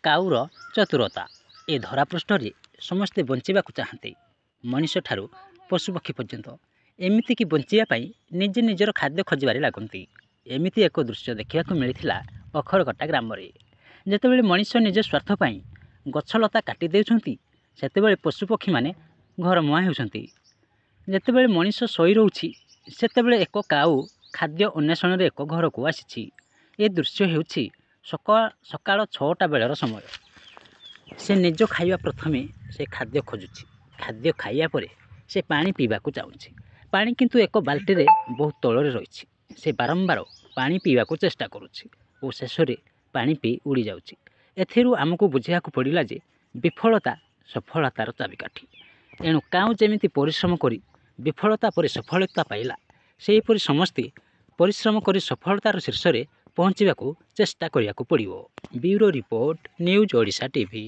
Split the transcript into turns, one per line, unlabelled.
କାଉର ଚତୁରତା। ଏ ଧରାପୃଷ୍ଠରେ ସମସ୍ତେ ବଞ୍ଚିବାକୁ ଚାହାନ୍ତି, ମଣିଷଠାରୁ ପଶୁପକ୍ଷୀ ପର୍ଯ୍ୟନ୍ତ। ଏମିତିକି ବଞ୍ଚିବା ପାଇଁ ନିଜେ ନିଜର ଖାଦ୍ୟ ଖୋଜିବାରେ ଲାଗନ୍ତି। ଏମିତି ଏକ ଦୃଶ୍ୟ ଦେଖିବାକୁ ମିଳିଥିଲା ଅଖରକଟା ଗ୍ରାମରେ। ଯେତେବେଳେ ମଣିଷ ନିଜ ସ୍ୱାର୍ଥ ପାଇଁ ଗଛଲତା କାଟି ଦେଉଛନ୍ତି, ସେତେବେଳେ ପଶୁପକ୍ଷୀମାନେ ଘରମୁହାଁ ହେଉଛନ୍ତି। ଯେତେବେଳେ ମଣିଷ ଶୋଇ ରହୁଛି, ସେତେବେଳେ ଏକ କାଉ ଖାଦ୍ୟ ଅନ୍ୱେଷଣରେ ଏକ ଘରକୁ ଆସିଛି। ଏ ଦୃଶ୍ୟ ହେଉଛି ସକାଳ 6ଟା ବେଳର ସମୟ। ସେ ନିଜ ଖାଇବା ପ୍ରଥମେ ସେ ଖାଦ୍ୟ ଖୋଜୁଛି। ଖାଦ୍ୟ ଖାଇବା ପରେ ସେ ପାଣି ପିଇବାକୁ ଚାହୁଁଛି। ପାଣି କିନ୍ତୁ ଏକ ବାଲ୍ଟିରେ ବହୁତ ତଳରେ ରହିଛି। ସେ ବାରମ୍ବାର ପାଣି ପିଇବାକୁ ଚେଷ୍ଟା କରୁଛି ଓ ଶେଷରେ ପାଣି ପିଇ ଉଡ଼ିଯାଉଛି। ଏଥିରୁ ଆମକୁ ବୁଝିବାକୁ ପଡ଼ିଲା ଯେ ବିଫଳତା ସଫଳତାର ଚାବିକାଠି। ଏଣୁ କାଉ ଯେମିତି ପରିଶ୍ରମ କରି ବିଫଳତା ପରେ ସଫଳତା ପାଇଲା, ସେହିପରି ସମସ୍ତେ ପରିଶ୍ରମ କରି ସଫଳତାର ଶୀର୍ଷରେ ପହଞ୍ଚିବାକୁ ଚେଷ୍ଟା କରିବାକୁ ପଡ଼ିବ। Bureau report, news Odisha TV.